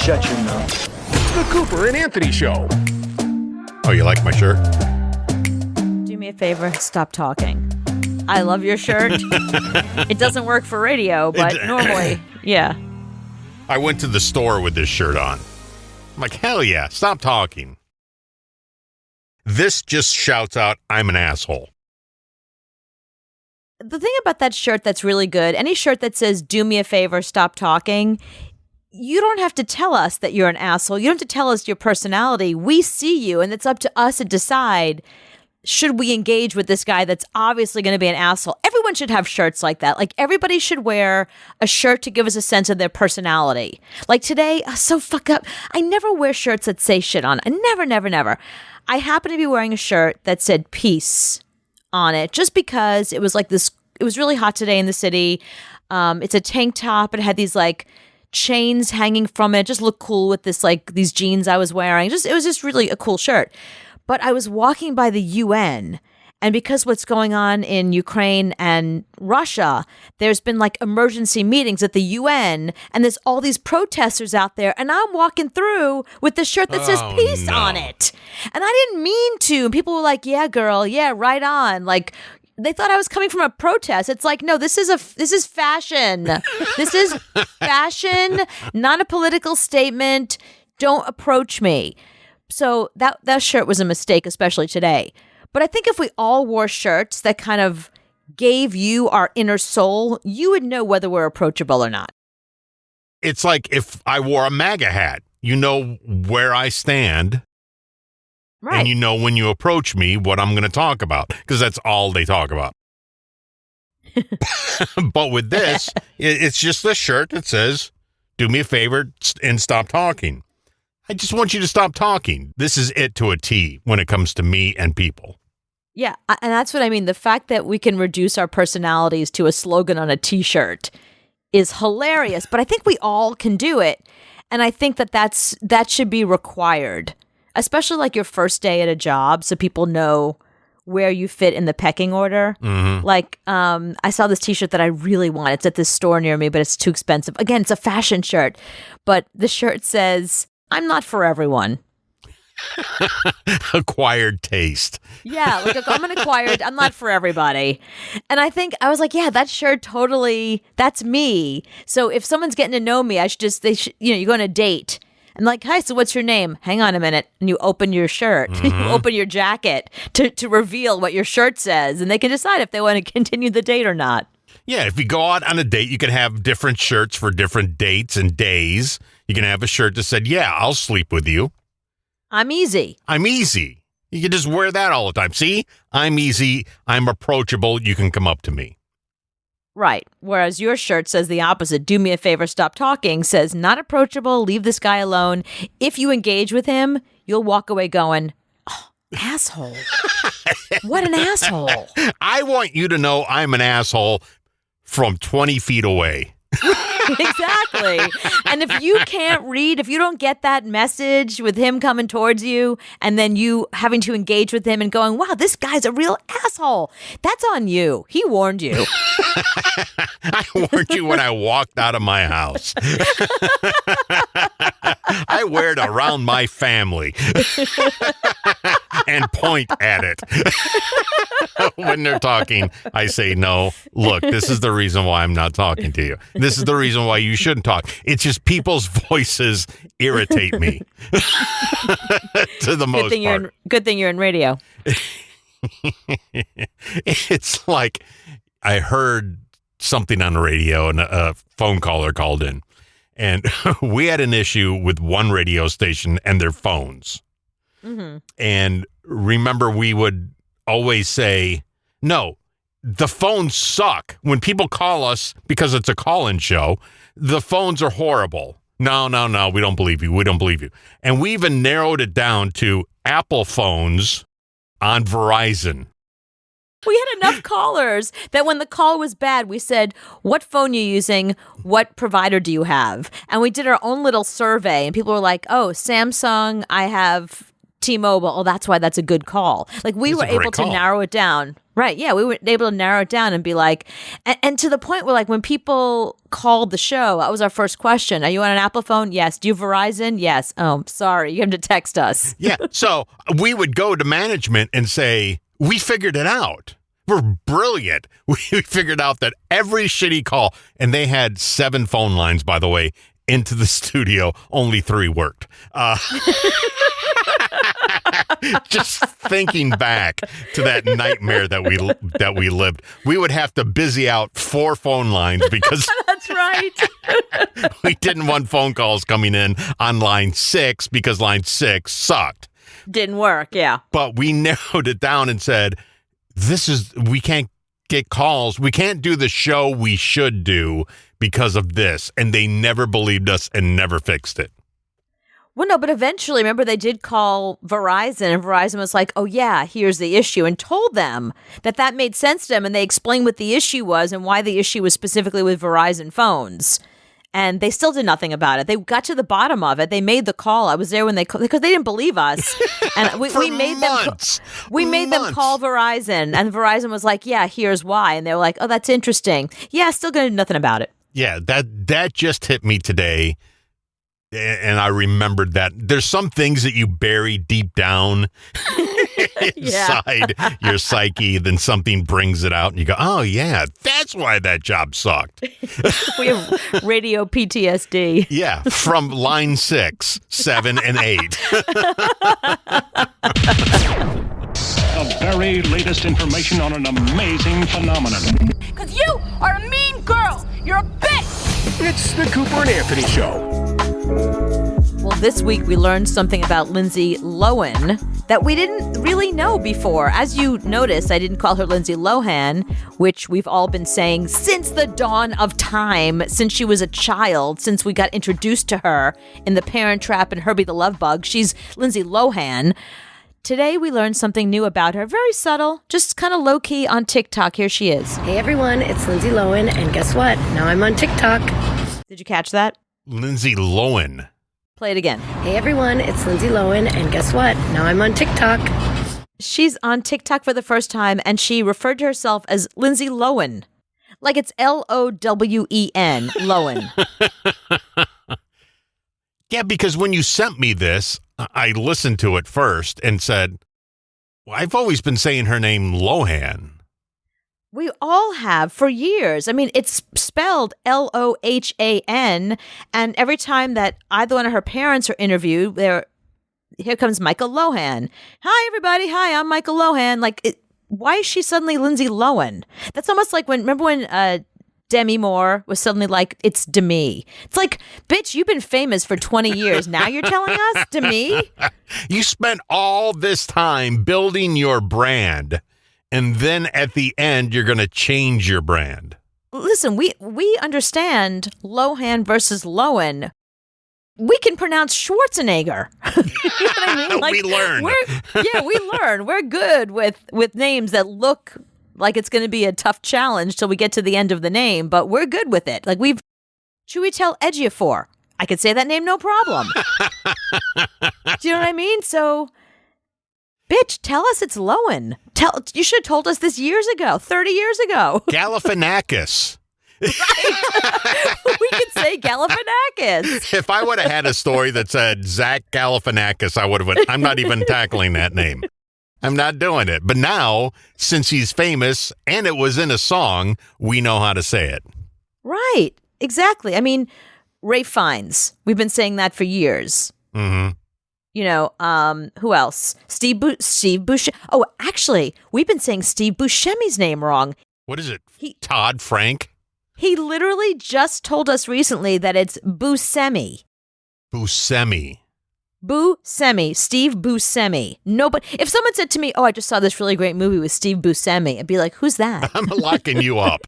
Shut your mouth. The Cooper and Anthony Show. Oh, you like my shirt? Do me a favor, stop talking. I love your shirt. It doesn't work for radio, but normally, yeah. I went to the store with this shirt on. I'm like, hell yeah, stop talking. This just shouts out, I'm an asshole. The thing about that shirt that's really good, any shirt that says, do me a favor, stop talking, you don't have to tell us that you're an asshole. You don't have to tell us your personality. We see you, and it's up to us to decide, should we engage with this guy that's obviously going to be an asshole? Everyone should have shirts like that. Like, everybody should wear a shirt to give us a sense of their personality. Like today, so fuck up. I never wear shirts that say shit on it. I never. I happen to be wearing a shirt that said peace on it just because it was like this. It was really hot today in the city. It's a tank top. It had these like chains hanging from it. It just looked cool with this like these jeans I was wearing. It was just really a cool shirt. But I was walking by the UN, and because what's going on in Ukraine and Russia, there's been like emergency meetings at the UN, and there's all these protesters out there, and I'm walking through with this shirt that says peace on it. And I didn't mean to. And people were like, yeah, girl, yeah, right on. Like, they thought I was coming from a protest. It's like, no, this is fashion. This is fashion, not a political statement. Don't approach me. So that shirt was a mistake, especially today. But I think if we all wore shirts that kind of gave you our inner soul, you would know whether we're approachable or not. It's like if I wore a MAGA hat, you know where I stand. Right. And you know when you approach me what I'm going to talk about, because that's all they talk about. But with this, it's just a shirt that says, do me a favor and stop talking. I just want you to stop talking. This is it to a T when it comes to me and people. Yeah, and that's what I mean. The fact that we can reduce our personalities to a slogan on a T-shirt is hilarious, but I think we all can do it. And I think that should be required, especially like your first day at a job, so people know where you fit in the pecking order. Mm-hmm. Like, I saw this T-shirt that I really want. It's at this store near me, but it's too expensive. Again, it's a fashion shirt, but the shirt says, I'm not for everyone. Acquired taste. Yeah, like I'm an acquired, I'm not for everybody. And I was like, yeah, that shirt totally, that's me. So if someone's getting to know me, you go on a date. And like, hi, so what's your name? Hang on a minute. And you open your shirt, you open your jacket to reveal what your shirt says. And they can decide if they want to continue the date or not. Yeah, if you go out on a date, you can have different shirts for different dates and days. You can have a shirt that said, yeah, I'll sleep with you. I'm easy. I'm easy. You can just wear that all the time. See, I'm easy. I'm approachable. You can come up to me. Right. Whereas your shirt says the opposite. Do me a favor, stop talking. Says not approachable. Leave this guy alone. If you engage with him, you'll walk away going, oh, asshole. What an asshole. I want you to know I'm an asshole from 20 feet away. Exactly. And if you can't read, if you don't get that message with him coming towards you and then you having to engage with him and going, wow, this guy's a real asshole, that's on you. He warned you. I warned you when I walked out of my house. I wear it around my family and point at it. When they're talking, I say, no, look, this is the reason why I'm not talking to you. This is the reason why you shouldn't talk. It's just people's voices irritate me to the most part. Good thing you're in radio. It's like I heard something on the radio and a phone caller called in. And we had an issue with one radio station and their phones. Mm-hmm. And remember, we would always say, no, the phones suck. When people call us, because it's a call-in show, the phones are horrible. No, we don't believe you. We don't believe you. And we even narrowed it down to Apple phones on Verizon. We had enough callers that when the call was bad, we said, what phone are you using? What provider do you have? And we did our own little survey and people were like, oh, Samsung, I have T-Mobile. Oh, that's why that's a good call. Like we It's were a great able to call. narrow it down. Right. Yeah. We were able to narrow it down and be like, and to the point where like when people called the show, that was our first question. Are you on an Apple phone? Yes. Do you have Verizon? Yes. Oh, sorry. You have to text us. Yeah. So we would go to management and say, we figured it out. We're brilliant. We figured out that every shitty call, and they had 7 phone lines, by the way, into the studio. Only 3 worked. Just thinking back to that nightmare that we lived, we would have to busy out 4 phone lines because That's right. we didn't want phone calls coming in on line 6 because line 6 sucked. Didn't work. Yeah. But we narrowed it down and said, we can't get calls. We can't do the show we should do because of this. And they never believed us and never fixed it. Well, no, but eventually, remember, they did call Verizon, and Verizon was like, oh, yeah, here's the issue, and told them that made sense to them, and they explained what the issue was and why the issue was specifically with Verizon phones. And they still did nothing about it. They got to the bottom of it. They made the call. I was there when they called because they didn't believe us, and we made months. them call Verizon, and Verizon was like, "Yeah, here's why," and they were like, "Oh, that's interesting. Yeah, still gonna do nothing about it." Yeah, that just hit me today, and I remembered that. There's some things that you bury deep down inside your psyche, then something brings it out, and you go, "Oh yeah, that's why that job sucked." We have radio PTSD. Yeah, from line 6, 7, and 8. The very latest information on an amazing phenomenon. Because you are a mean girl. You're a bitch. It's the Cooper and Anthony Show. Well, this week we learned something about Lindsay Lowan that we didn't really know before. As you noticed, I didn't call her Lindsay Lohan, which we've all been saying since the dawn of time, since she was a child, since we got introduced to her in The Parent Trap and Herbie the Love Bug. She's Lindsay Lohan. Today we learned something new about her. Very subtle, just kind of low-key on TikTok. Here she is. Hey everyone, it's Lindsay Lowan, and guess what? Now I'm on TikTok. Did you catch that? Lindsay Lowan. Play it again. Hey everyone, it's Lindsay Lowan, and guess what? Now I'm on TikTok. She's on TikTok for the first time, and she referred to herself as Lindsay Lowan. Like it's Lowen, Lowan. Yeah, because when you sent me this, I listened to it first and said, well, I've always been saying her name Lohan. We all have for years. I mean, it's spelled Lohan, and every time that either one of her parents are interviewed, here comes Michael Lohan. Hi, everybody. Hi, I'm Michael Lohan. Like, why is she suddenly Lindsay Lohan? That's almost like remember when Demi Moore was suddenly like, it's Demi. It's like, bitch, you've been famous for 20 years. Now you're telling us Demi? You spent all this time building your brand, and then at the end, you're going to change your brand. Listen, we understand Lohan versus Lowen. We can pronounce Schwarzenegger. You know what I mean? Like, We learn. We learn. We're good with names that look like it's going to be a tough challenge till we get to the end of the name, but we're good with it. Like Chiwetel Ejiofor. I could say that name no problem. Do you know what I mean? So, bitch, tell us it's Lowen. You should have told us this years ago, 30 years ago. Galifianakis. We could say Galifianakis. If I would have had a story that said Zach Galifianakis, I would have went, I'm not even tackling that name. I'm not doing it. But now, since he's famous and it was in a song, we know how to say it. Right. Exactly. I mean, Ray Fiennes. We've been saying that for years. Mm-hmm. You know, who else? Steve Buscemi. Oh, actually, we've been saying Steve Buscemi's name wrong. What is it? Todd Frank? He literally just told us recently that it's Buscemi. Buscemi. Buscemi, Steve Buscemi. Nobody. If someone said to me, "Oh, I just saw this really great movie with Steve Buscemi," I'd be like, "Who's that?" I'm locking you up.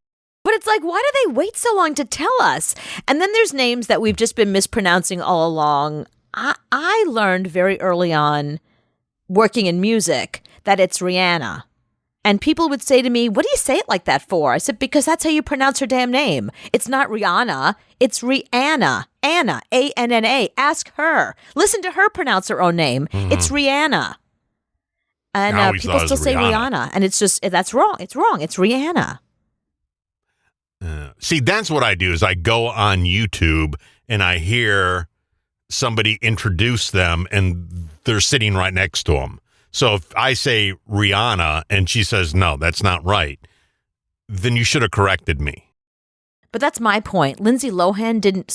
But it's like, why do they wait so long to tell us? And then there's names that we've just been mispronouncing all along. I learned very early on, working in music, that it's Rihanna. And people would say to me, what do you say it like that for? I said, because that's how you pronounce her damn name. It's not Rihanna. It's Rihanna. Anna, A-N-N-A. Ask her. Listen to her pronounce her own name. It's Rihanna. And people still say Rihanna. And it's just, that's wrong. It's wrong. It's Rihanna. See, that's what I do is I go on YouTube and I hear somebody introduce them and they're sitting right next to them. So if I say Rihanna and she says, no, that's not right, then you should have corrected me. But that's my point. Lindsay Lowan didn't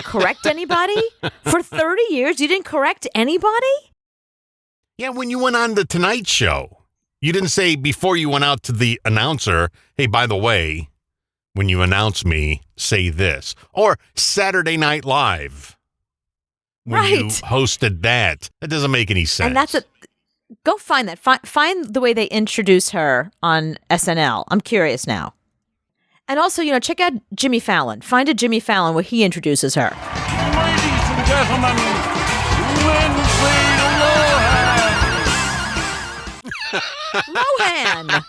correct anybody? For 30 years, you didn't correct anybody? Yeah, when you went on the Tonight Show, you didn't say before you went out to the announcer, hey, by the way, when you announce me, say this. Or Saturday Night Live. When you hosted that. That doesn't make any sense. And go find that. Find the way they introduce her on SNL. I'm curious now. And also, check out Jimmy Fallon. Find a Jimmy Fallon where he introduces her. Ladies and gentlemen, Lindsay Lohan.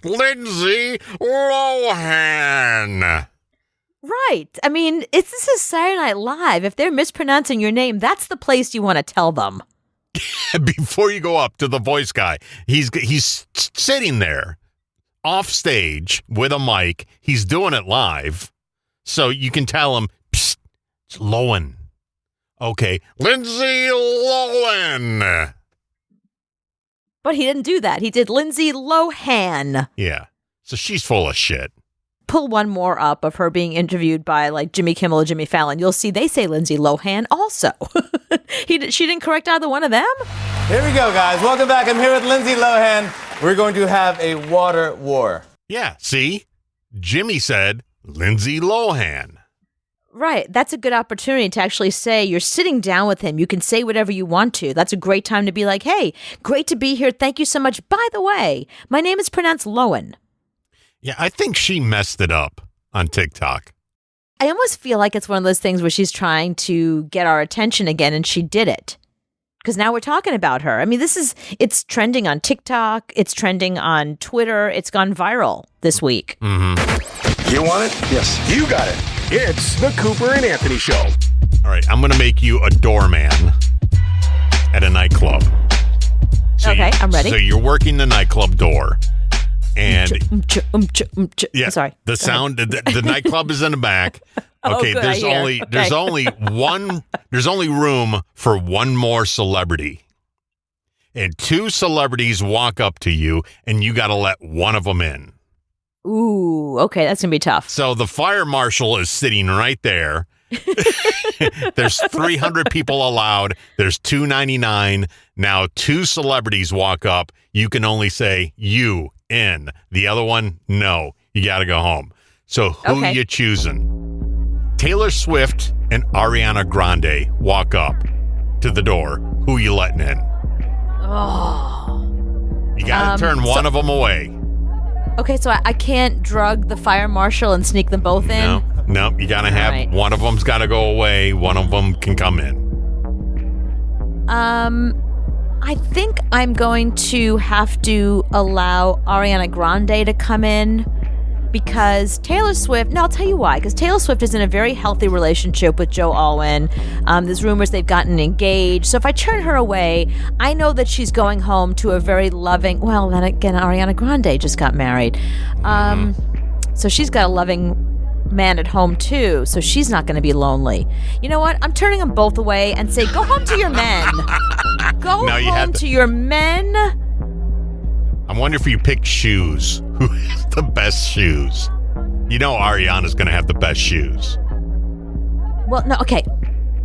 Lindsay Lohan. Right. I mean, this is Saturday Night Live. If they're mispronouncing your name, that's the place you want to tell them. Before you go up to the voice guy, he's sitting there off stage with a mic. He's doing it live. So you can tell him, psst, it's Lohan. Okay, Lindsay Lohan. But he didn't do that. He did Lindsay Lohan. Yeah. So she's full of shit. Pull one more up of her being interviewed by like Jimmy Kimmel or Jimmy Fallon. You'll see they say Lindsay Lohan also. She didn't correct either one of them. Here we go, guys. Welcome back. I'm here with Lindsay Lohan. We're going to have a water war. Yeah, see? Jimmy said Lindsay Lohan. Right. That's a good opportunity to actually say you're sitting down with him. You can say whatever you want to. That's a great time to be like, hey, great to be here. Thank you so much. By the way, my name is pronounced Lohan. Yeah, I think she messed it up on TikTok. I almost feel like it's one of those things where she's trying to get our attention again, and she did it. Because now we're talking about her. I mean, it's trending on TikTok. It's trending on Twitter. It's gone viral this week. Mm-hmm. You want it? Yes. You got it. It's the Cooper and Anthony Show. All right, I'm going to make you a doorman at a nightclub. Okay, I'm ready. So you're working the nightclub door. And yeah, sorry. The sound, the nightclub is in the back. Okay, good, there's only room for one more celebrity. And two celebrities walk up to you and you got to let one of them in. Ooh, okay, that's going to be tough. So the fire marshal is sitting right there. There's 300 people allowed. There's 299. Now two celebrities walk up. You can only say you in. The other one, no. You got to go home. So who you choosing? Taylor Swift and Ariana Grande walk up to the door. Who you letting in? Oh. You got to turn one of them away. Okay, so I can't drug the fire marshal and sneak them both in? No, you got to have one of them's got to go away. One of them can come in. I think I'm going to have to allow Ariana Grande to come in because Taylor Swift, no, I'll tell you why, because Taylor Swift is in a very healthy relationship with Joe Alwyn. There's rumors they've gotten engaged. So if I turn her away, I know that she's going home to a very loving, well, then again, Ariana Grande just got married. So she's got a loving man at home too, so she's not going to be lonely. You know what? I'm turning them both away and say, go home to your men. Go home to your men. I wonder if you picked shoes. Who has the best shoes? You know Ariana's going to have the best shoes. Well, no, okay.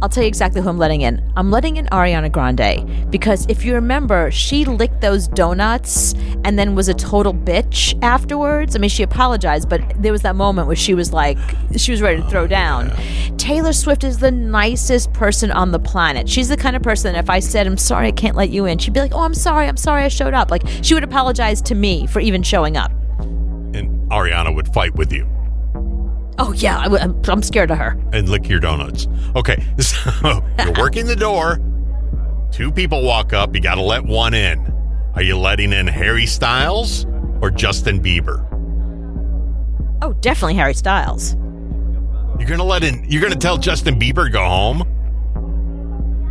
I'll tell you exactly who I'm letting in. I'm letting in Ariana Grande because if you remember, she licked those donuts and then was a total bitch afterwards. I mean, she apologized, but there was that moment where she was like, she was ready to throw down. Yeah. Taylor Swift is the nicest person on the planet. She's the kind of person that if I said, I'm sorry, I can't let you in, she'd be like, oh, I'm sorry, I showed up. Like, she would apologize to me for even showing up. And Ariana would fight with you. Oh, yeah, I'm scared of her. And lick your donuts. Okay, so you're working the door. Two people walk up. You got to let one in. Are you letting in Harry Styles or Justin Bieber? Oh, definitely Harry Styles. You're gonna tell Justin Bieber go home?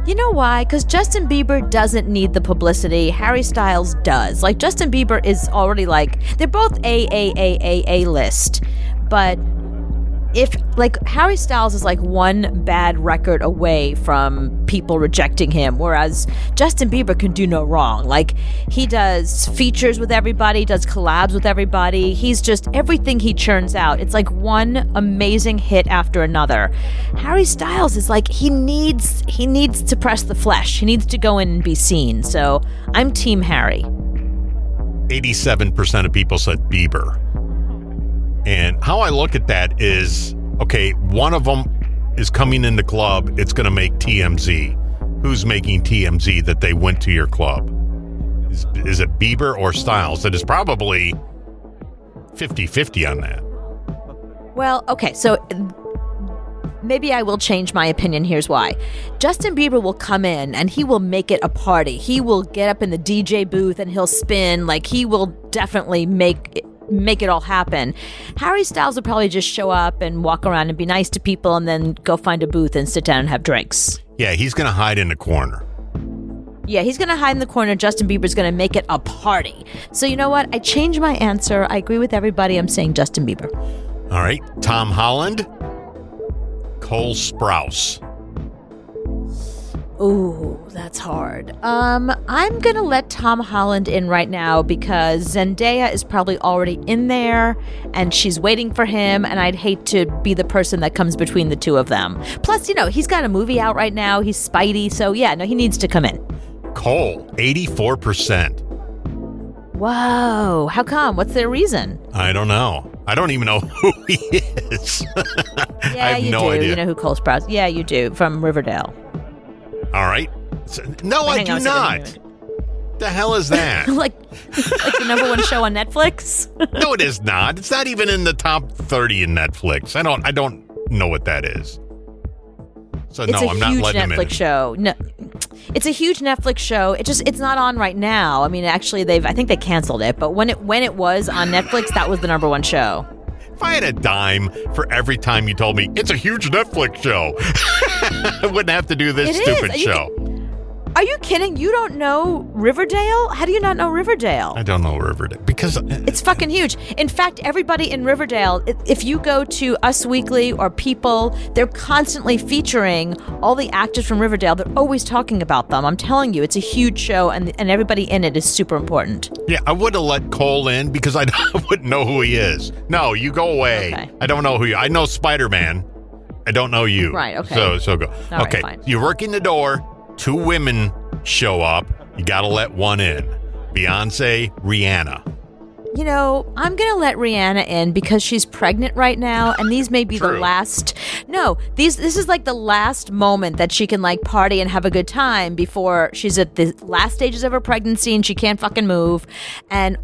You know why? Because Justin Bieber doesn't need the publicity. Harry Styles does. Like, Justin Bieber is already like, they're both A list. But if, like, Harry Styles is like one bad record away from people rejecting him, whereas Justin Bieber can do no wrong. Like, he does features with everybody, does collabs with everybody. He's just, everything he churns out, it's like one amazing hit after another. Harry Styles is like, he needs to press the flesh. He needs to go in and be seen. So I'm Team Harry. 87% of people said Bieber. And how I look at that is, okay, one of them is coming in the club. It's going to make TMZ. Who's making TMZ that they went to your club? Is it Bieber or Styles? It is probably 50-50 on that. Well, okay, so maybe I will change my opinion. Here's why. Justin Bieber will come in and he will make it a party. He will get up in the DJ booth and he'll spin. Like, he will definitely make it all happen. Harry Styles will probably just show up and walk around and be nice to people and then go find a booth and sit down and have drinks. Yeah, he's going to hide in the corner. Yeah, he's going to hide in the corner. Justin Bieber's going to make it a party. So you know what? I changed my answer. I agree with everybody. I'm saying Justin Bieber. All right. Tom Holland, Cole Sprouse. Ooh, that's hard. I'm going to let Tom Holland in right now because Zendaya is probably already in there and she's waiting for him, and I'd hate to be the person that comes between the two of them. Plus, you know, he's got a movie out right now. He's Spidey. So, yeah, no, he needs to come in. Cole, 84%. Whoa. How come? What's their reason? I don't know. I don't even know who he is. Yeah, I have you no do. idea. You know who Cole Sprouse? Yeah, you do. From Riverdale. All right. No, I do not. The hell is that? like the number one show on Netflix? No, it is not. It's not even in the top 30 in Netflix. I don't know what that is. So it's no, I'm not letting him in. It's a huge Netflix show. No, it's a huge Netflix show. It's not on right now. I mean, actually, I think they canceled it. But when it was on Netflix, that was the number one show. If I had a dime for every time you told me it's a huge Netflix show, I wouldn't have to do this stupid show. Are you kidding? You don't know Riverdale? How do you not know Riverdale? I don't know Riverdale because it's fucking huge. In fact, everybody in Riverdale, if you go to Us Weekly or People, they're constantly featuring all the actors from Riverdale. They're always talking about them. I'm telling you, it's a huge show, and everybody in it is super important. Yeah, I would have let Cole in because I wouldn't know who he is. No, you go away. Okay. I don't know who you. I know Spider-Man. I don't know you. Right. Okay. So go. All okay. right, fine. You're working the door. 2 women show up. You got to let one in. Beyonce, Rihanna. You know, I'm going to let Rihanna in because she's pregnant right now, and these may be the last. No, this is like the last moment that she can like party and have a good time before she's at the last stages of her pregnancy and she can't fucking move. And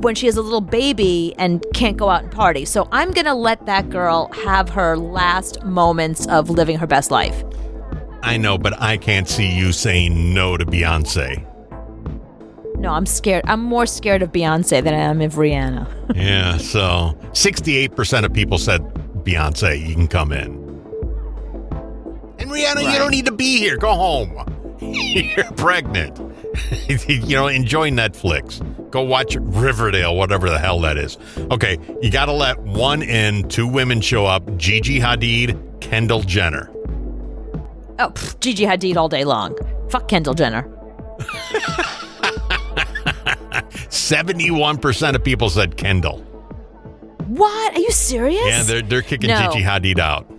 when she has a little baby and can't go out and party. So I'm going to let that girl have her last moments of living her best life. I know, but I can't see you saying no to Beyonce. No, I'm scared. I'm more scared of Beyonce than I am of Rihanna. Yeah, so 68% of people said Beyonce, you can come in. And Rihanna, you don't need to be here. Go home. You're pregnant. Enjoy Netflix. Go watch Riverdale, whatever the hell that is. Okay, you got to let one in. 2 women show up. Gigi Hadid, Kendall Jenner. Oh, Gigi Hadid all day long. Fuck Kendall Jenner. 71% of people said Kendall. What? Are you serious? Yeah, they're kicking Gigi Hadid out.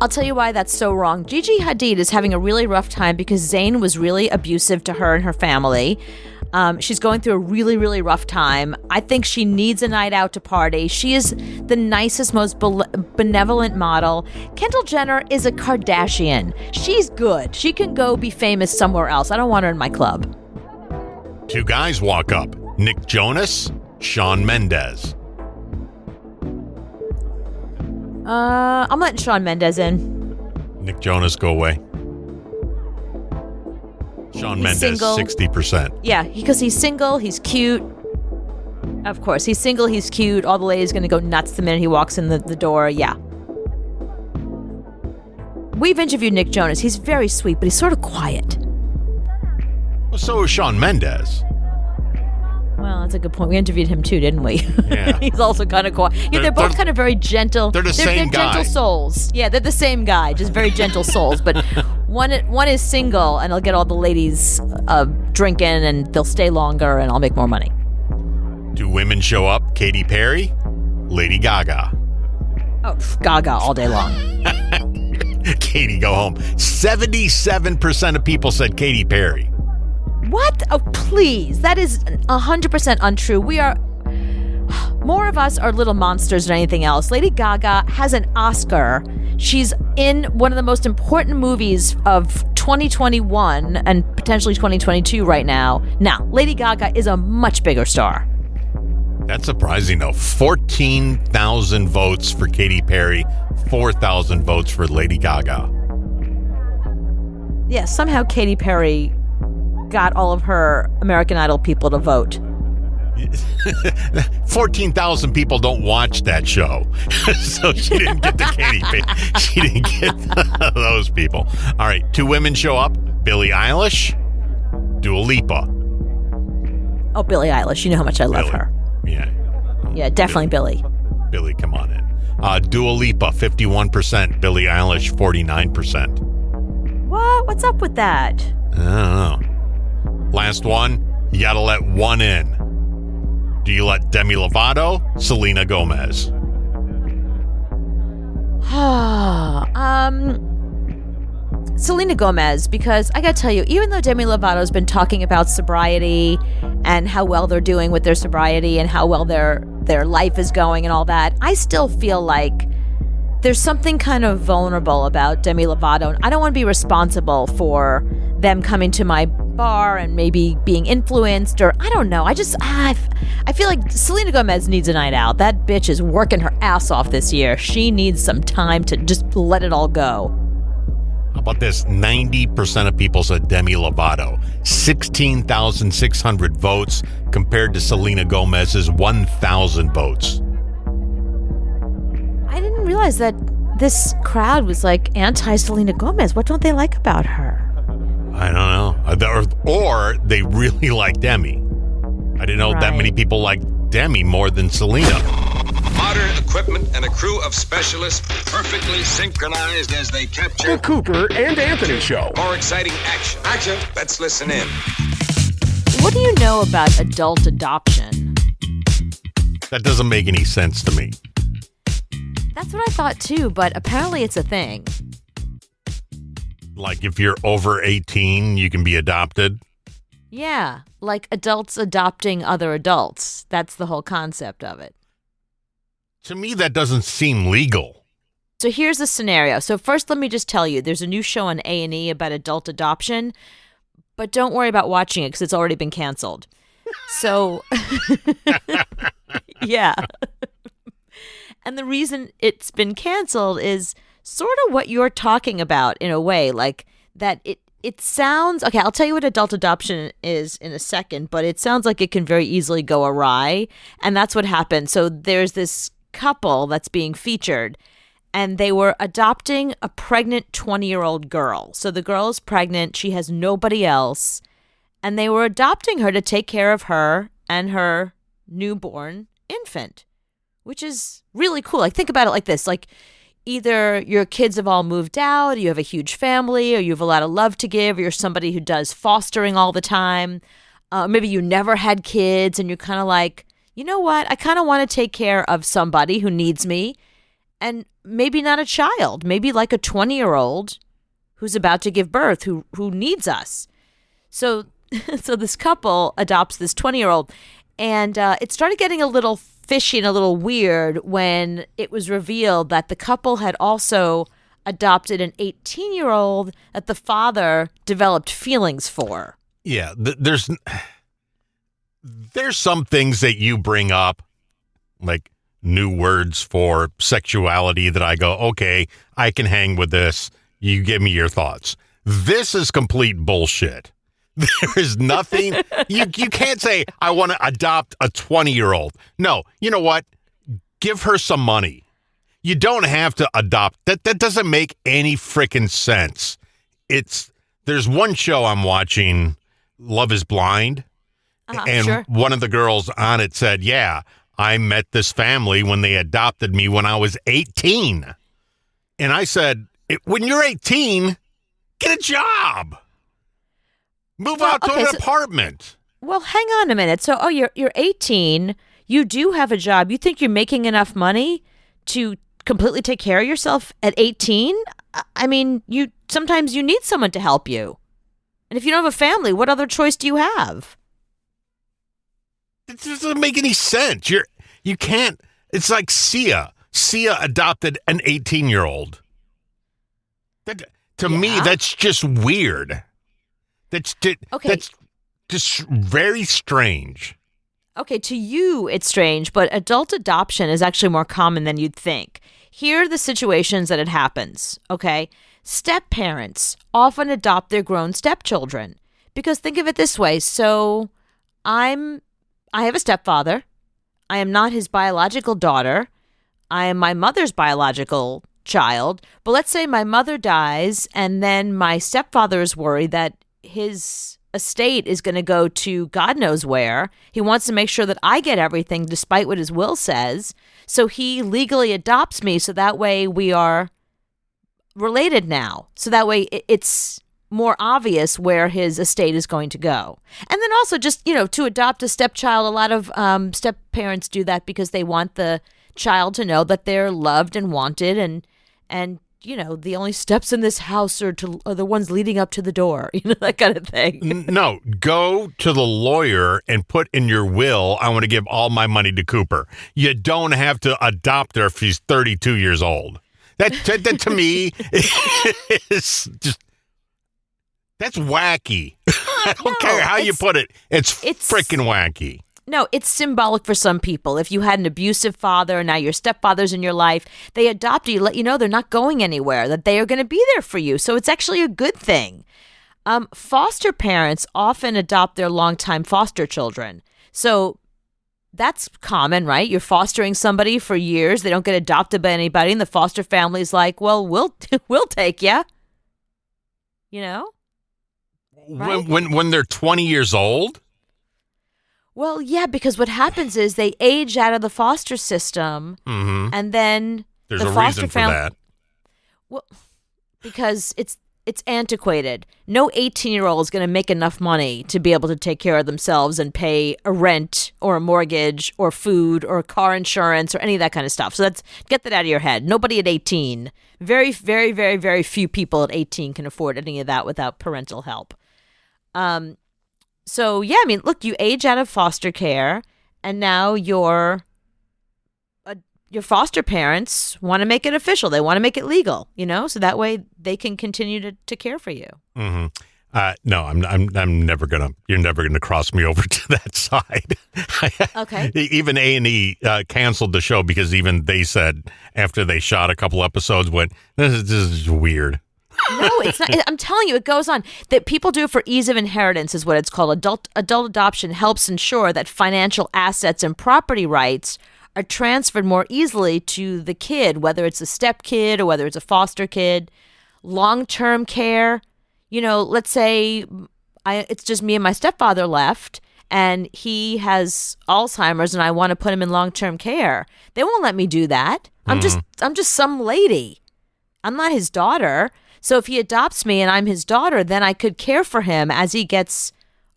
I'll tell you why that's so wrong. Gigi Hadid is having a really rough time because Zayn was really abusive to her and her family. She's going through a really, really rough time. I think she needs a night out to party. She is the nicest, most benevolent model. Kendall Jenner is a Kardashian. She's good. She can go be famous somewhere else. I don't want her in my club. 2 guys walk up. Nick Jonas, Shawn Mendes. I'm letting Shawn Mendes in. Nick Jonas, go away. Shawn He's Mendes, single. 60%. Yeah, because he's single, he's cute. Of course, he's single, he's cute. All the ladies going to go nuts the minute he walks in the door. Yeah. We've interviewed Nick Jonas. He's very sweet, but he's sort of quiet. Well, so is Shawn Mendes. Well, that's a good point. We interviewed him too, didn't we? Yeah. He's also kind of quiet. Yeah, they're both kind of very gentle. They're the same they're guy. gentle souls. Yeah, they're the same guy, just very gentle souls. But one is single, and I'll get all the ladies drinking, and they'll stay longer, and I'll make more money. 2 women show up, Katy Perry, Lady Gaga. Oh, Gaga all day long. Katy, go home. 77% of people said Katy Perry. What? Oh, please. That is 100% untrue. More of us are little monsters than anything else. Lady Gaga has an Oscar. She's in one of the most important movies of 2021 and potentially 2022 right now. Now, Lady Gaga is a much bigger star. That's surprising, though. 14,000 votes for Katy Perry, 4,000 votes for Lady Gaga. Yeah, somehow Katy Perry got all of her American Idol people to vote. 14,000 people don't watch that show. So she didn't get the Katy Perry. She didn't get those people. All right, 2 women show up. Billie Eilish, Dua Lipa. Oh, Billie Eilish. You know how much I love her. Yeah. Yeah, definitely Billie. Billie, come on in. Dua Lipa, 51%. Billie Eilish, 49%. What? What's up with that? I don't know. Last one, you got to let one in. Do you let Demi Lovato, Selena Gomez? Selena Gomez, because I gotta tell you, even though Demi Lovato's been talking about sobriety and how well they're doing with their sobriety and how well their life is going and all that, I still feel like there's something kind of vulnerable about Demi Lovato. I don't want to be responsible for them coming to my bar and maybe being influenced, or I don't know. I feel like Selena Gomez needs a night out. That bitch is working her ass off this year. She needs some time to just let it all go. How about this? 90% of people said Demi Lovato. 16,600 votes compared to Selena Gomez's 1,000 votes. I didn't realize that this crowd was like anti-Selena Gomez. What don't they like about her? I don't know. Or they really like Demi. I didn't know that many people like Demi more than Selena. Modern equipment and a crew of specialists perfectly synchronized as they capture The Cooper and Anthony Show. more exciting action. Action. Let's listen in. What do you know about adult adoption? That doesn't make any sense to me. That's what I thought too, but apparently it's a thing. Like if you're over 18, you can be adopted. Yeah, like adults adopting other adults. That's the whole concept of it. To me, that doesn't seem legal. So here's the scenario. So first, let me just tell you, there's a new show on A&E about adult adoption, but don't worry about watching it because it's already been canceled. So, yeah. And the reason it's been canceled is sort of what you're talking about in a way, like that it sounds, okay, I'll tell you what adult adoption is in a second, but it sounds like it can very easily go awry. And that's what happened. So there's this couple that's being featured, and they were adopting a pregnant 20-year-old girl. So the girl is pregnant. She has nobody else. And they were adopting her to take care of her and her newborn infant, which is really cool. Like, think about it like this. Like, either your kids have all moved out, or you have a huge family, or you have a lot of love to give, or you're somebody who does fostering all the time. Maybe you never had kids, and you're kind of like, you know what? I kind of want to take care of somebody who needs me, and maybe not a child, maybe like a 20-year-old who's about to give birth, who needs us. So this couple adopts this 20-year-old, and it started getting a little fishy and a little weird when it was revealed that the couple had also adopted an 18-year-old that the father developed feelings for. Yeah, there's some things that you bring up, like new words for sexuality, that I go, okay, I can hang with this. You give me your thoughts. This is complete bullshit. There is nothing. You can't say, I want to adopt a 20-year-old. No, you know what? Give her some money. You don't have to adopt. That doesn't make any freaking sense. There's one show I'm watching, Love is Blind, and sure. one of the girls on it said, yeah, I met this family when they adopted me when I was 18. And I said, when you're 18, get a job. Move out to an apartment. Well, hang on a minute. So, you're 18. You do have a job. You think you're making enough money to completely take care of yourself at 18? I mean, sometimes you need someone to help you. And if you don't have a family, what other choice do you have? It doesn't make any sense. You can't. It's like Sia. Sia adopted an 18-year-old. To me, that's just weird. That's just very strange. Okay, to you, it's strange, but adult adoption is actually more common than you'd think. Here are the situations that it happens, okay? Step-parents often adopt their grown stepchildren. Because think of it this way. So I have a stepfather. I am not his biological daughter. I am my mother's biological child. But let's say my mother dies, and then my stepfather is worried that his estate is going to go to God knows where. He wants to make sure that I get everything despite what his will says. So he legally adopts me so that way we are related now. So that way it's more obvious where his estate is going to go. And then also just, to adopt a stepchild, a lot of step parents do that because they want the child to know that they're loved and wanted and the only steps in this house are the ones leading up to the door, that kind of thing. No, go to the lawyer and put in your will, I want to give all my money to Cooper. You don't have to adopt her if she's 32 years old. That to me is just, that's wacky. I don't care how you put it. It's freaking wacky. No, it's symbolic for some people. If you had an abusive father and now your stepfather's in your life, they adopt you, let you know they're not going anywhere, that they are going to be there for you. So it's actually a good thing. Foster parents often adopt their longtime foster children. So that's common, right? You're fostering somebody for years. They don't get adopted by anybody. And the foster family's like, well, we'll take you. Right? When they're 20 years old? Well, yeah, because what happens is they age out of the foster system, and then there's the a foster reason for that. Well, because it's antiquated. No 18-year-old is going to make enough money to be able to take care of themselves and pay a rent or a mortgage or food or car insurance or any of that kind of stuff. So get that out of your head. Nobody at 18, very, very, very, very few people at 18 can afford any of that without parental help. So, yeah, I mean, look, you age out of foster care, and now your foster parents want to make it official. They want to make it legal, so that way they can continue to care for you. Mm-hmm. No, I'm never gonna. You're never gonna cross me over to that side. Okay. Even A&E canceled the show because even they said after they shot a couple episodes, this is weird. No, it's not. I'm telling you, it goes on. That people do it for ease of inheritance is what it's called. Adult adoption helps ensure that financial assets and property rights are transferred more easily to the kid, whether it's a step kid or whether it's a foster kid. Long-term care, let's say it's just me and my stepfather left, and he has Alzheimer's, and I want to put him in long-term care. They won't let me do that. I'm just some lady. I'm not his daughter. So if he adopts me and I'm his daughter, then I could care for him as he gets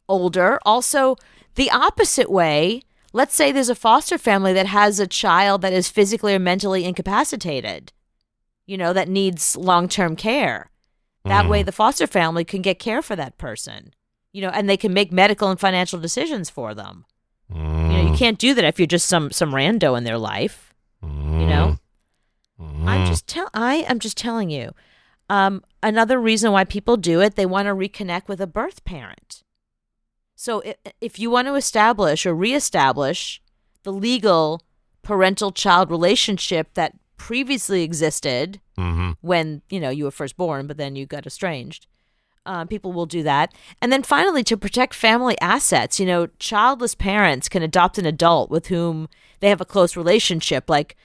older. Also, the opposite way, let's say there's a foster family that has a child that is physically or mentally incapacitated, that needs long-term care. That way the foster family can get care for that person, and they can make medical and financial decisions for them. You can't do that if you're just some rando in their life, I am just telling you. Another reason why people do it, they want to reconnect with a birth parent. So if you want to establish or reestablish the legal parental-child relationship that previously existed when, you were first born, but then you got estranged, People will do that. And then finally, to protect family assets, childless parents can adopt an adult with whom they have a close relationship. Like,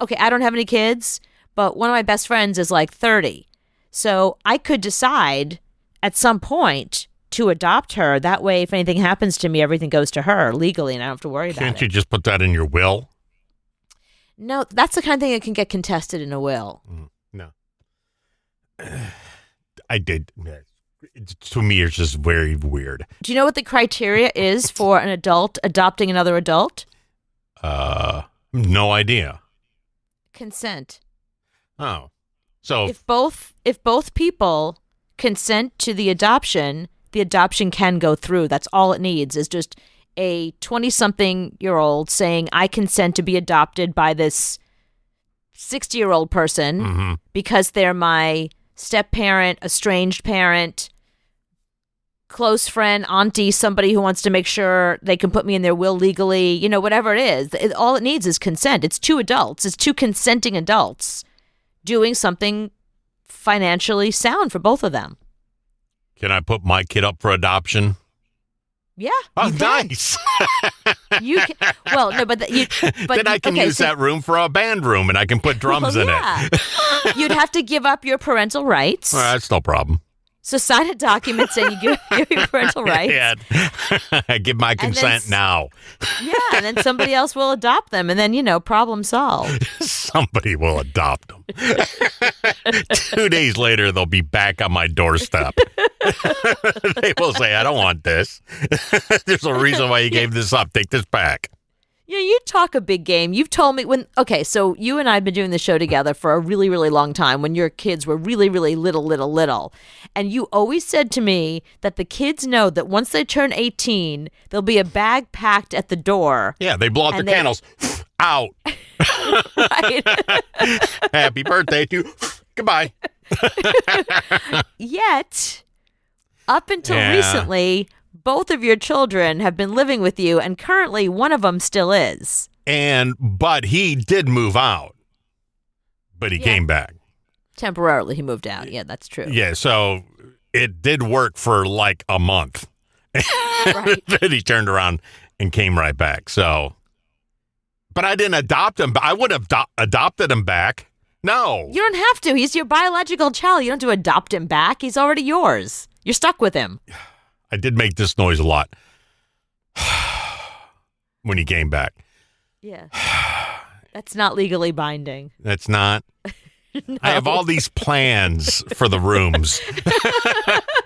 okay, I don't have any kids, but one of my best friends is like 30. So I could decide at some point to adopt her. That way, if anything happens to me, everything goes to her legally and I don't have to worry about it. Can't you just put that in your will? No, that's the kind of thing that can get contested in a will. No. I did. To me, it's just very weird. Do you know what the criteria is for an adult adopting another adult? No idea. Consent. Oh. So if both people consent to the adoption can go through. That's all it needs is just a 20-something-year-old saying, I consent to be adopted by this 60-year-old person because they're my step-parent, estranged parent, close friend, auntie, somebody who wants to make sure they can put me in their will legally, whatever it is. All it needs is consent. It's two adults. It's two consenting adults doing something financially sound for both of them. Can I put my kid up for adoption? Yeah. Oh, nice. You can. Well, no, but then I can use that room for a band room, and I can put drums in it. You'd have to give up your parental rights. Well, that's no problem. So sign a document saying you give your parental rights. Yeah. I give my consent now. Yeah, and then somebody else will adopt them, and then, problem solved. Somebody will adopt them. 2 days later, they'll be back on my doorstep. They will say, I don't want this. There's a reason why you gave this up. Take this back. Yeah, you talk a big game. You've told me so you and I have been doing the show together for a really, really long time when your kids were really, really little. And you always said to me that the kids know that once they turn 18, there'll be a bag packed at the door. Yeah, they blow out the candles. Out. Right. Happy birthday to you. Goodbye. Yet, up until recently, both of your children have been living with you, and currently one of them still is. But he did move out. But he came back. Temporarily, he moved out. Yeah, that's true. Yeah, so it did work for like a month. Right. Then he turned around and came right back. So, but I didn't adopt him. But I would have adopted him back. No. You don't have to. He's your biological child. You don't have to adopt him back. He's already yours. You're stuck with him. I did make this noise a lot when he came back. Yeah. That's not legally binding. That's not. No. I have all these plans for the rooms.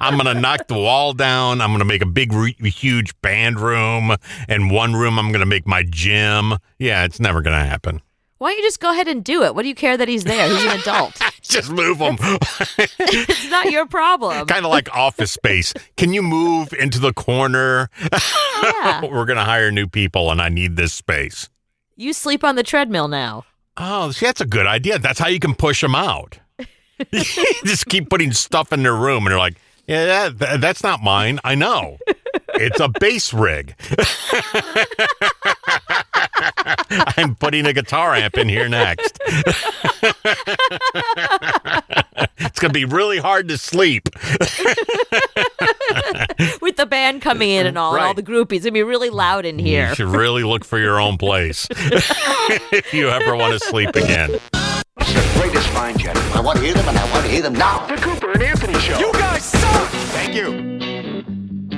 I'm going to knock the wall down. I'm going to make a big, huge band room. And one room, I'm going to make my gym. Yeah, it's never going to happen. Why don't you just go ahead and do it? What do you care that he's there? He's an adult. Just move him. It's not your problem. Kind of like Office Space. Can you move into the corner? Yeah. We're going to hire new people, and I need this space. You sleep on the treadmill now. Oh, see, that's a good idea. That's how you can push them out. You just keep putting stuff in their room, and they're like, yeah, that's not mine. I know. It's a bass rig. I'm putting a guitar amp in here next. It's going to be really hard to sleep. With the band coming in and all, Right. and all the groupies. It's going to be really loud in here. You should really look for your own place if you ever want to sleep again. It's the greatest find yet. I want to hear them, and I want to hear them now. The Cooper and Anthony Show. You guys suck! Thank you.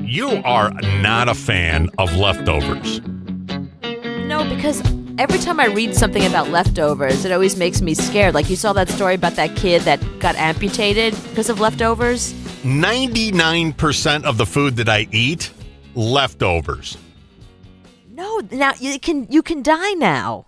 You are not a fan of leftovers. No, because every time I read something about leftovers, it always makes me scared. Like you saw that story about that kid that got amputated because of leftovers. 99% of the food that I eat, leftovers. No, now you can die now.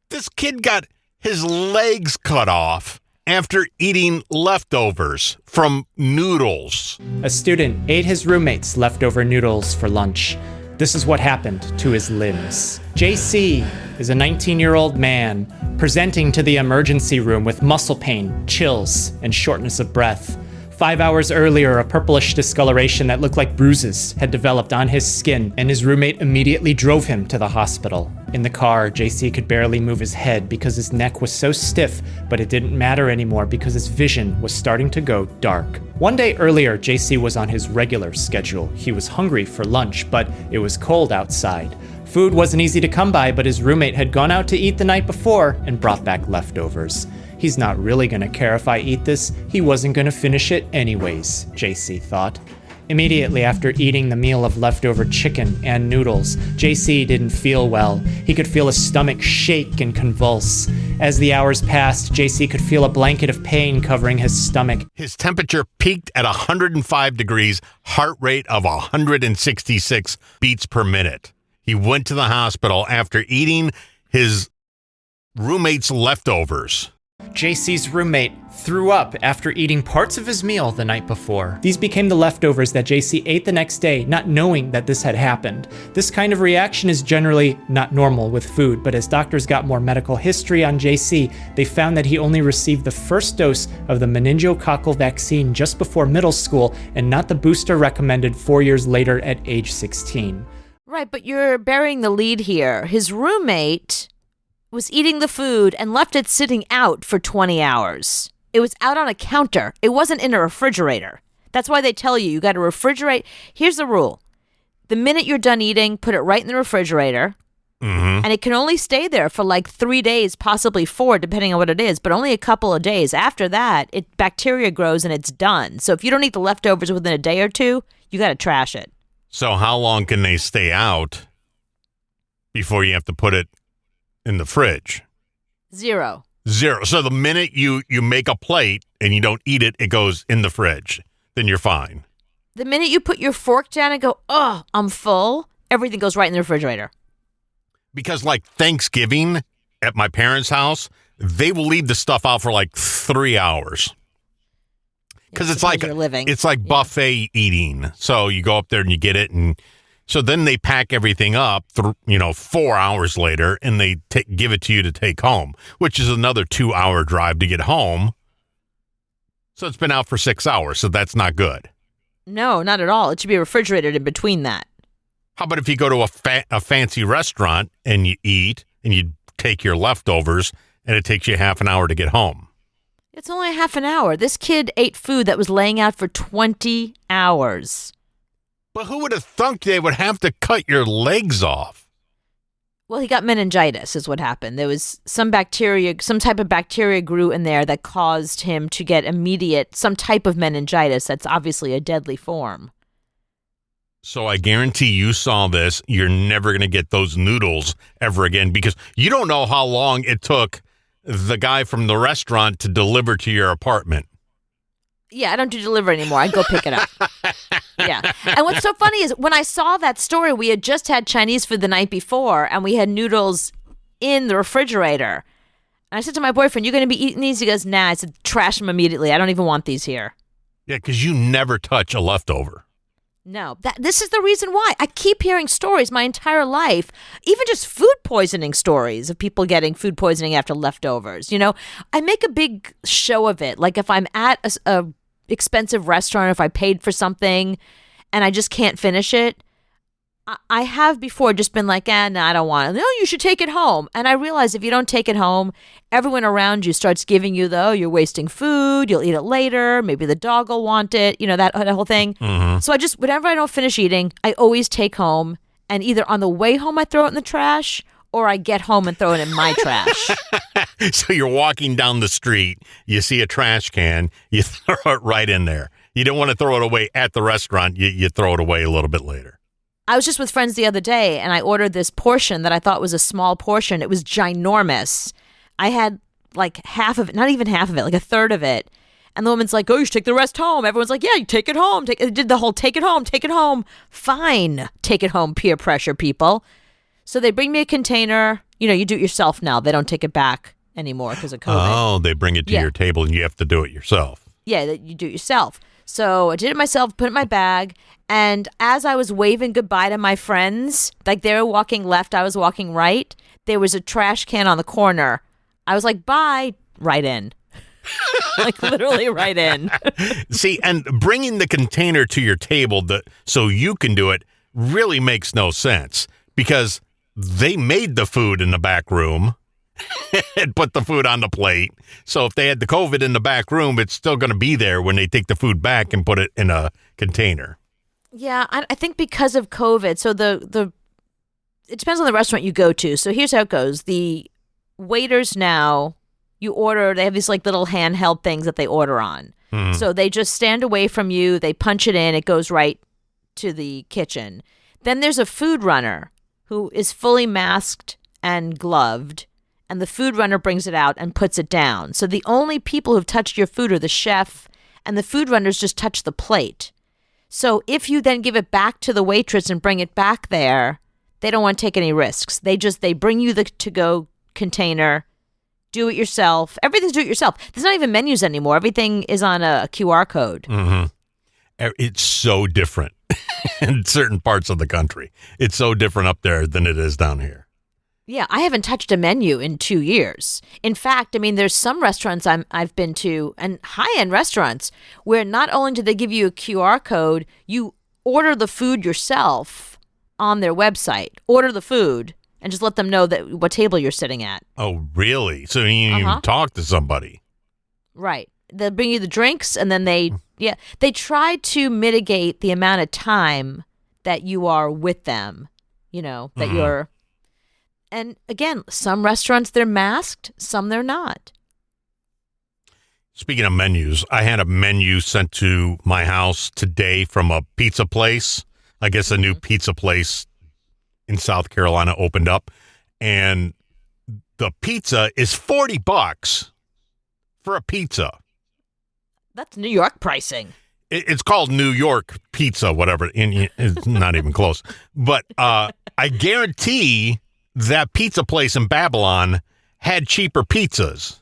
This kid got his legs cut off after eating leftovers from noodles. A student ate his roommate's leftover noodles for lunch. This is what happened to his limbs. JC is a 19-year-old man presenting to the emergency room with muscle pain, chills, and shortness of breath. 5 hours earlier, a purplish discoloration that looked like bruises had developed on his skin, and his roommate immediately drove him to the hospital. In the car, JC could barely move his head because his neck was so stiff, but it didn't matter anymore because his vision was starting to go dark. One day earlier, JC was on his regular schedule. He was hungry for lunch, but it was cold outside. Food wasn't easy to come by, but his roommate had gone out to eat the night before and brought back leftovers. He's not really gonna care if I eat this. He wasn't gonna finish it anyways, JC thought. Immediately after eating the meal of leftover chicken and noodles, JC didn't feel well. He could feel his stomach shake and convulse. As the hours passed, JC could feel a blanket of pain covering his stomach. His temperature peaked at 105 degrees, heart rate of 166 beats per minute. He went to the hospital after eating his roommate's leftovers. JC's roommate threw up after eating parts of his meal the night before. These became the leftovers that JC ate the next day, not knowing that this had happened. This kind of reaction is generally not normal with food, but as doctors got more medical history on JC, they found that he only received the first dose of the meningococcal vaccine just before middle school and not the booster recommended 4 years later at age 16. Right, but you're burying the lead here. His roommate was eating the food and left it sitting out for 20 hours. It was out on a counter. It wasn't in a refrigerator. That's why they tell you got to refrigerate. Here's the rule. The minute you're done eating, put it right in the refrigerator. And it can only stay there for like 3 days, possibly 4, depending on what it is, but only a couple of days. After that, bacteria grows and it's done. So if you don't eat the leftovers within a day or two, you got to trash it. So how long can they stay out before you have to put it in the fridge? Zero. So the minute you make a plate and you don't eat it, it goes in the fridge. Then you're fine. The minute you put your fork down and go, oh, I'm full, everything goes right in the refrigerator. Because like Thanksgiving at my parents' house, they will leave the stuff out for like 3 hours. Because it's like buffet eating. So you go up there and you get it, and so then they pack everything up, 4 hours later, and they give it to you to take home, which is another 2-hour drive to get home. So it's been out for 6 hours, so that's not good. No, not at all. It should be refrigerated in between that. How about if you go to a fancy restaurant and you eat and you take your leftovers and it takes you half an hour to get home? It's only half an hour. This kid ate food that was laying out for 20 hours. But who would have thunk they would have to cut your legs off? Well, he got meningitis is what happened. There was some type of bacteria grew in there that caused him to get some type of meningitis. That's obviously a deadly form. So I guarantee you saw this. You're never going to get those noodles ever again because you don't know how long it took the guy from the restaurant to deliver to your apartment. Yeah, I don't do delivery anymore. I go pick it up. Yeah. And what's so funny is when I saw that story, we had just had Chinese food the night before and we had noodles in the refrigerator. And I said to my boyfriend, you going to be eating these? He goes, nah. I said, trash them immediately. I don't even want these here. Yeah, because you never touch a leftover. No, this is the reason why. I keep hearing stories my entire life, even just food poisoning stories of people getting food poisoning after leftovers. I make a big show of it. Like if I'm at a expensive restaurant, if I paid for something and I just can't finish it, I have before just been like, no, I don't want it. No, you should take it home. And I realize if you don't take it home, everyone around you starts giving you you're wasting food, you'll eat it later, maybe the dog will want it, that whole thing. Mm-hmm. So whenever I don't finish eating, I always take home, and either on the way home I throw it in the trash, or I get home and throw it in my trash. So you're walking down the street, you see a trash can, you throw it right in there. You don't want to throw it away at the restaurant, you throw it away a little bit later. I was just with friends the other day, and I ordered this portion that I thought was a small portion. It was ginormous. I had like half of it, not even half of it, like a third of it. And the woman's like, oh, you should take the rest home. Everyone's like, yeah, you take it home. It did the whole take it home. Fine, take it home, peer pressure, people. So they bring me a container. You do it yourself now. They don't take it back anymore because of COVID. Oh, they bring it to your table, and you have to do it yourself. Yeah, you do it yourself. So I did it myself, put it in my bag, and as I was waving goodbye to my friends, like they were walking left, I was walking right, there was a trash can on the corner. I was like, bye, right in. Like literally right in. See, and bringing the container to your table so you can do it really makes no sense because they made the food in the back room and put the food on the plate. So if they had the COVID in the back room, it's still going to be there when they take the food back and put it in a container. Yeah, I think because of COVID, so it depends on the restaurant you go to. So here's how it goes. The waiters now, you order, they have these like little handheld things that they order on. So they just stand away from you, they punch it in, it goes right to the kitchen. Then there's a food runner who is fully masked and gloved, and the food runner brings it out and puts it down. So the only people who've touched your food are the chef, and the food runners just touch the plate. So if you then give it back to the waitress and bring it back there, they don't want to take any risks. They bring you the to-go container, do it yourself. Everything's do it yourself. There's not even menus anymore. Everything is on a QR code. Mm-hmm. It's so different in certain parts of the country. It's so different up there than it is down here. Yeah, I haven't touched a menu in 2 years. In fact, I mean, there's some restaurants I've been to, and high-end restaurants, where not only do they give you a QR code, you order the food yourself on their website. Order the food and just let them know that what table you're sitting at. Oh, really? So you didn't even talk to somebody. Right. They'll bring you the drinks, and then they try to mitigate the amount of time that you are with them, that you're... And again, some restaurants, they're masked, some they're not. Speaking of menus, I had a menu sent to my house today from a pizza place. I guess a new pizza place in South Carolina opened up. And the pizza is $40 for a pizza. That's New York pricing. It's called New York pizza, whatever. It's not even close. But I guarantee that pizza place in Babylon had cheaper pizzas,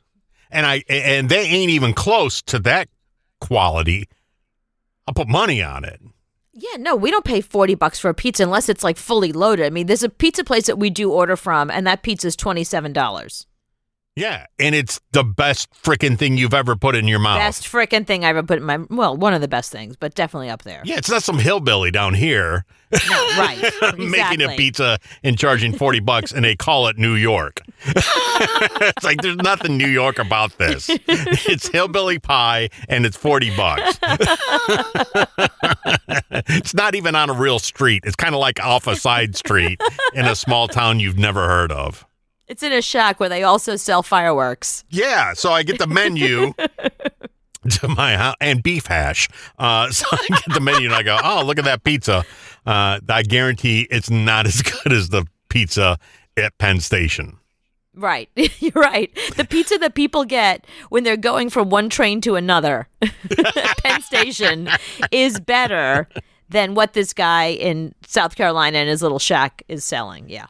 and they ain't even close to that quality. I'll put money on it. Yeah, no, we don't pay $40 for a pizza unless it's like fully loaded. I mean, there's a pizza place that we do order from, and that pizza is $27. Yeah, and it's the best freaking thing you've ever put in your mouth. Best freaking thing I ever put in my... Well, one of the best things, but definitely up there. Yeah, it's not some hillbilly down here. No, right. Exactly. Making a pizza and charging $40, and they call it New York. It's like there's nothing New York about this. It's hillbilly pie, and it's $40. It's not even on a real street. It's kind of like off a side street in a small town you've never heard of. It's in a shack where they also sell fireworks. Yeah, so I get the menu to my house and beef hash. So I get the menu and I go, oh, look at that pizza. I guarantee it's not as good as the pizza at Penn Station. Right. You're right. The pizza that people get when they're going from one train to another at Penn Station is better than what this guy in South Carolina in his little shack is selling. Yeah.